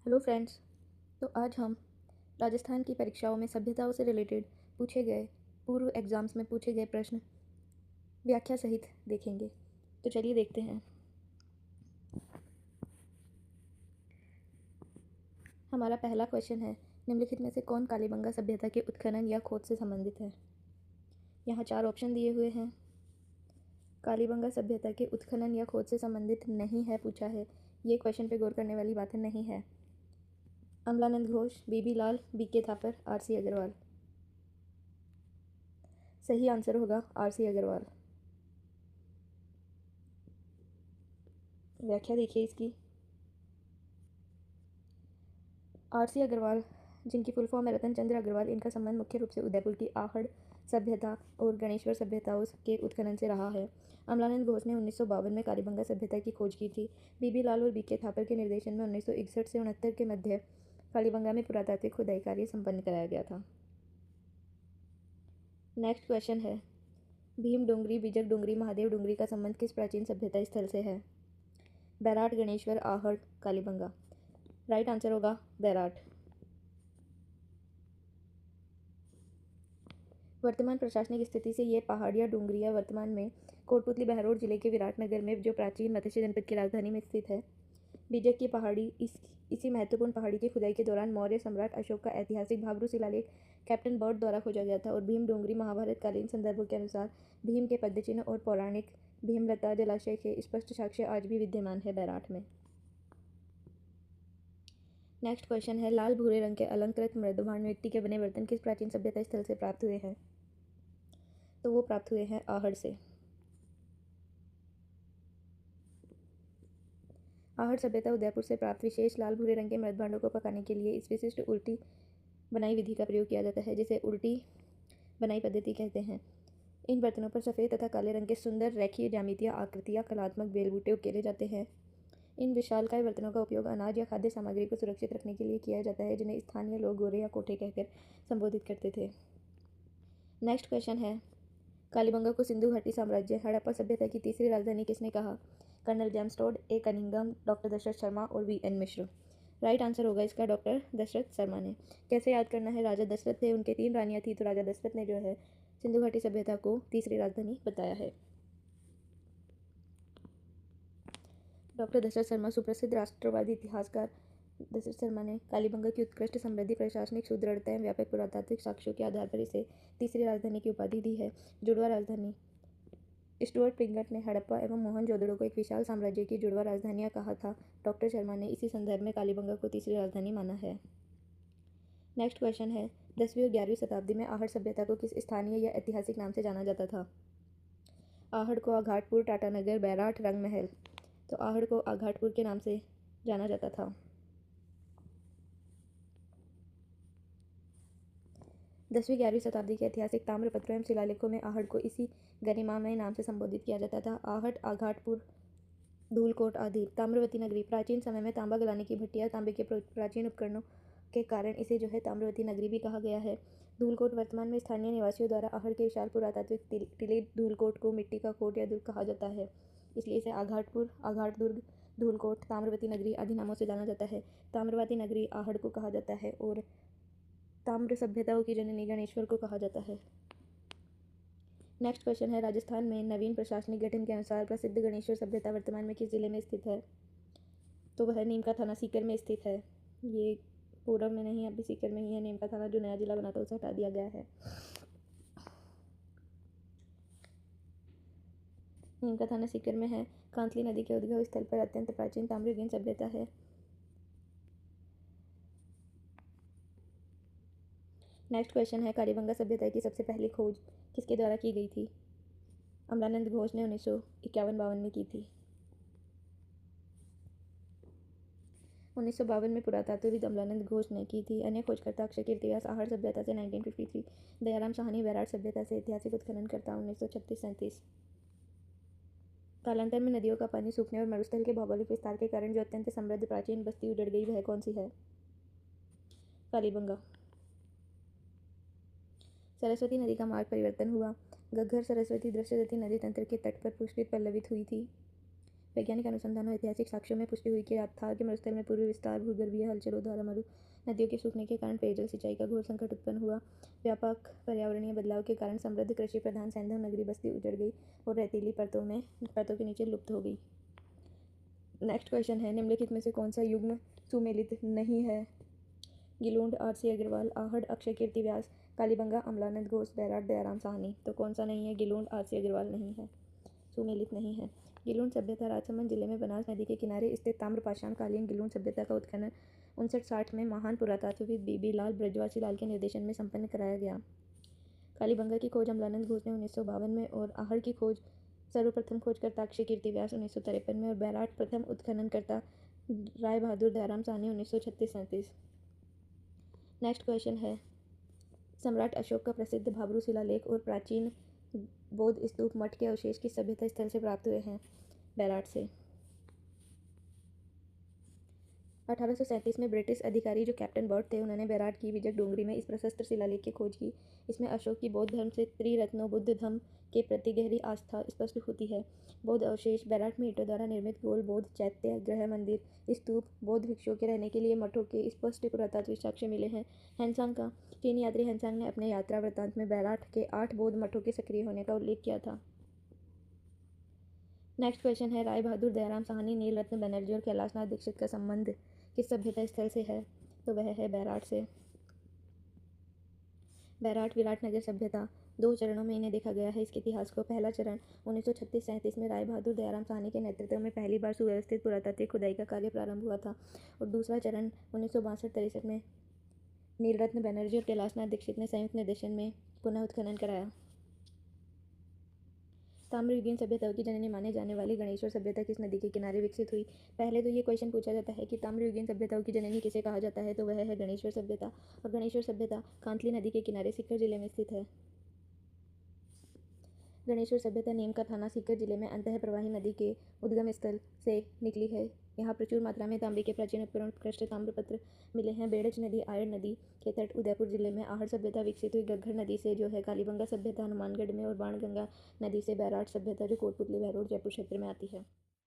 Hello friends. तो आज हम राजस्थान की परीक्षाओं में सभ्यताओं से रिलेटेड पूछे गए पूर्व एग्ज़ाम्स में पूछे गए प्रश्न व्याख्या सहित देखेंगे। तो चलिए देखते हैं। हमारा पहला क्वेश्चन है, निम्नलिखित में से कौन कालीबंगा सभ्यता के उत्खनन या खोज से संबंधित है। यहाँ 4 ऑप्शन दिए हुए हैं। कालीबंगा सभ्यता के उत्खनन या खोज से संबंधित नहीं है पूछा है, ये क्वेश्चन पे गौर करने वाली बातें नहीं है। अमलानंद घोष, बीबी लाल, बीके थापर, आरसी अग्रवाल। सही आंसर होगा आरसी अग्रवाल। व्याख्या देखिए इसकी। आरसी अग्रवाल, जिनकी फुल फॉर्म है रतन चंद्र अग्रवाल, इनका संबंध मुख्य रूप से उदयपुर की आहड़ सभ्यता और गणेश्वर सभ्यताओं के उत्खनन से रहा है। अमलानंद घोष ने 1952 में कालीबंगा सभ्यता की खोज की थी। बीबी लाल और बीके थापर के निर्देशन में 1961 से 69 के मध्य कालीबंगा में पुरातात्विक खुदाई कार्य संपन्न कराया गया था। नेक्स्ट क्वेश्चन है, भीम डोंगरी, बिजक डोंगरी, महादेव डोंगरी का संबंध किस प्राचीन सभ्यता स्थल से है। बैराट, गणेश्वर, आहड़, कालीबंगा। राइट आंसर होगा बैराट। वर्तमान प्रशासनिक स्थिति से ये पहाड़ियाँ डोंगरिया वर्तमान में कोटपुतली बहरोड जिले के विराटनगर में, जो प्राचीन मत्स्य जनपद की राजधानी में स्थित है। बीजक की पहाड़ी इसी महत्वपूर्ण पहाड़ी की खुदाई के दौरान मौर्य सम्राट अशोक का ऐतिहासिक भाबरू शिलालेख कैप्टन बर्ड द्वारा खोजा गया था। और भीम डोंगरी महाभारत कालीन संदर्भों के अनुसार भीम के पद्यचिन्ह और पौराणिक भीमलता जलाशय के स्पष्ट साक्ष्य आज भी विद्यमान है बैराठ में। नेक्स्ट क्वेश्चन है, लाल भूरे रंग के अलंकृत मृदभांड मिट्टी के बने बर्तन किस प्राचीन सभ्यता स्थल से प्राप्त हुए हैं। तो वो प्राप्त हुए हैं आहड़ से। आहड़ सभ्यता उदयपुर से प्राप्त विशेष लाल भूरे रंग के मृदभांडों को पकाने के लिए इस विशिष्ट उल्टी बनाई विधि का प्रयोग किया जाता है, जिसे उल्टी बनाई पद्धति कहते हैं। इन बर्तनों पर सफ़ेद तथा काले रंग के सुंदर रेखीय ज्यामितीय आकृतियाँ कलात्मक बेलबूटे उकेरे जाते हैं। इन विशालकाय बर्तनों का उपयोग अनाज या खाद्य सामग्री को सुरक्षित रखने के लिए किया जाता है, जिन्हें स्थानीय लोग गोरे या कोठे कहकर संबोधित करते थे। नेक्स्ट क्वेश्चन है, कालीबंगा को सिंधु घाटी साम्राज्य हड़प्पा सभ्यता की तीसरी राजधानी किसने कहा। कर्नल जेम्स टोड, ए कनिंघम, डॉक्टर दशरथ शर्मा और वी.एन. मिश्र। राइट आंसर होगा इसका डॉक्टर दशरथ शर्मा ने। कैसे याद करना है, राजा दशरथ थे, उनके 3 रानियाँ थी, तो राजा दशरथ ने जो है सिंधु घाटी सभ्यता को तीसरी राजधानी बताया है। डॉक्टर दशरथ शर्मा, सुप्रसिद्ध राष्ट्रवादी इतिहासकार दशरथ शर्मा ने कालीबंगा की उत्कृष्ट समृद्धि, प्रशासनिक सुदृढ़ता एवं व्यापक पुरातात्विक साक्ष्यों के आधार पर इसे तीसरी राजधानी की उपाधि दी है। जुड़वा राजधानी। स्टुअर्ट पिंगट ने हड़प्पा एवं मोहनजोदड़ो को एक विशाल साम्राज्य की जुड़वा राजधानियाँ कहा था। डॉक्टर शर्मा ने इसी संदर्भ में कालीबंगा को तीसरी राजधानी माना है। नेक्स्ट क्वेश्चन है, 10वीं और 11वीं शताब्दी में आहड़ सभ्यता को किस स्थानीय या ऐतिहासिक नाम से जाना जाता था। आहड़ को आघाटपुर, टाटानगर, बैराठ, रंगमहल। तो आहड़ को आघाटपुर के नाम से जाना जाता था। 10वीं-11वीं शताब्दी के ऐतिहासिक ताम्रपत्रों एवं शिलालेखों में आहड़ को इसी गरिमामय नाम से संबोधित किया जाता था। आहट, आघाटपुर, धूलकोट आदि। ताम्रवती नगरी। प्राचीन समय में तांबा गलाने की भट्टियाँ तांबे के प्राचीन उपकरणों के कारण इसे जो है ताम्रवती नगरी भी कहा गया है। धूलकोट वर्तमान में स्थानीय निवासियों द्वारा आहड़ के विशाल पुरातात्विक टिले धूलकोट को मिट्टी का कोट या दुर्ग कहा जाता है, इसलिए इसे आघाटपुर, आघाट दुर्ग, धूलकोट, ताम्रवती नगरी आदि नामों से जाना जाता है। ताम्रवती नगरी आहड़ को कहा जाता है और ताम्र सभ्यताओं की जननी गणेश्वर को कहा जाता है। नेक्स्ट क्वेश्चन है, राजस्थान में नवीन प्रशासनिक गठन के अनुसार प्रसिद्ध गणेश्वर सभ्यता वर्तमान में किस जिले में स्थित है। तो वह नीम का थाना सीकर में स्थित है। ये पूर्व में नहीं, अभी सीकर में ही है। नीम का थाना जो नया जिला बना था उसे हटा दिया गया है। नीम का थाना सीकर में है। कांतली नदी के उद्गम स्थल पर अत्यंत प्राचीन ताम्रयुगीन सभ्यता है। नेक्स्ट क्वेश्चन है, कालीबंगा सभ्यता की सबसे पहली खोज किसके द्वारा की गई थी। अमलानंद घोष ने 1951-52 में की थी। 1952 में पुरातत्वविद अमलानंद घोष ने की थी। अन्य खोजकर्ता अक्षय कीर्तिव्यास आहड़ सभ्यता से 1953, दयाराम साहनी बैराट सभ्यता से ऐतिहासिक उत्खननकर्ता 1936-37। कालांतर में नदियों का पानी सूखने और मरुस्थल के भौगोलिक विस्तार के कारण जो अत्यंत समृद्ध प्राचीन बस्ती उजड़ गई, वह कौन सी है। कालीबंगा। सरस्वती नदी का मार्ग परिवर्तन हुआ। घग्घर सरस्वती दृश्यवती नदी तंत्र के तट पर पुष्पित पल्लवित हुई थी। वैज्ञानिक अनुसंधान और ऐतिहासिक साक्ष्यों में पुष्टि हुई कि थार के मरुस्थल में पूर्वी विस्तार, भूगर्भीय हलचलों द्वारा मरु नदियों के सूखने के कारण पेयजल सिंचाई का घोर संकट उत्पन्न हुआ। व्यापक पर्यावरणीय बदलाव के कारण समृद्ध कृषि प्रधान सैंधव नगरी बस्ती उजड़ गई और रेतीली परतों के नीचे लुप्त हो गई। नेक्स्ट क्वेश्चन है, निम्नलिखित में से कौन सा युग्म सुमेलित नहीं है? गिलोंड, आर.सी. अग्रवाल, आहड़, अक्षय कीर्ति व्यास, कालीबंगा, अमलानंद घोष, बैराट, दयाराम साहनी। तो कौन सा नहीं है? गिलोंड, आर.सी. अग्रवाल नहीं है, सुमेलित नहीं है। गिलोंड सभ्यता राजसमंद जिले में बनास नदी के किनारे स्थित ताम्रपाषाण कालीन गिलोंड सभ्यता का उत्खनन 5960 में महान पुरातात्वविद बीबी लाल ब्रजवासी लाल के निर्देशन में संपन्न कराया गया। कालीबंगा की खोज अमलानंद घोष ने 1952 में और आहड़ की खोज सर्वप्रथम खोजकर्ता अक्षय कीर्ति व्यास 1953 में और बैराट प्रथम उत्खननकर्ता राय बहादुर दयाराम साहनी 1936-37। नेक्स्ट क्वेश्चन है, सम्राट अशोक का प्रसिद्ध भाब्रू शिलालेख और प्राचीन बौद्ध स्तूप मठ के अवशेष किस सभ्यता स्थल से प्राप्त हुए हैं? बैराट से। 1837 में ब्रिटिश अधिकारी जो कैप्टन बर्ड थे, उन्होंने बैराट की विजय डोंगरी में इस प्रशस्त शिलालेख की खोज की। इसमें अशोक की बौद्ध धर्म से त्रिरत्नों बुद्ध धम्म के प्रति गहरी आस्था स्पष्ट होती है। बौद्ध अवशेष बैराट में ईंटों द्वारा निर्मित गोल बौद्ध चैत्य, गृह मंदिर, स्तूप, बौद्ध भिक्षुओं के रहने के लिए मठों के स्पष्ट पुरातात्विक साक्ष्य मिले हैं। हैंसांग का चीनी यात्री हैंसांग ने अपने यात्रा वृत्तांत में बैराट के 8 बौद्ध मठों के सक्रिय होने का उल्लेख किया था। नेक्स्ट क्वेश्चन है, राय बहादुर दयाराम साहनी, नीलरत्न बनर्जी और कैलाशनाथ दीक्षित का संबंध किस सभ्यता स्थल से है? तो वह है बैराट से। बैराट विराटनगर सभ्यता 2 चरणों में इन्हें देखा गया है इसके इतिहास को। पहला चरण 1936-37 में राय बहादुर दयाराम साहनी के नेतृत्व में पहली बार सुव्यवस्थित पुरातात्विक खुदाई का कार्य प्रारंभ हुआ था और दूसरा चरण 1962-63 में नीलरत्न बनर्जी और कैलाशनाथ दीक्षित ने संयुक्त निर्देशन में पुनः उत्खनन कराया। ताम्रयुगीन सभ्यताओं की जननी माने जाने वाली गणेश्वर सभ्यता किस नदी के किनारे विकसित हुई? पहले तो ये क्वेश्चन पूछा जाता है कि ताम्रयुगीन सभ्यताओं की जननी किसे कहा जाता है, तो वह है गणेश्वर सभ्यता। और गणेश्वर सभ्यता कांतली नदी के किनारे सीकर जिले में स्थित है। गणेश्वर सभ्यता नीम का थाना सीकर जिले में अंतः प्रवाही नदी के उद्गम स्थल से निकली है। यहाँ प्रचुर मात्रा में तांबे के प्राचीन उपकरण उत्कृष्ट ताम्रपत्र मिले हैं। बेड़च नदी, आयर नदी के तट उदयपुर जिले में। आहड़ सभ्यता विकसित हुई घग्गर नदी से जो है। कालीबंगा सभ्यता हनुमानगढ़ में और बाणगंगा नदी से। बैराट सभ्यता जो कोटपुतली, बहरोड, जयपुर क्षेत्र में आती है।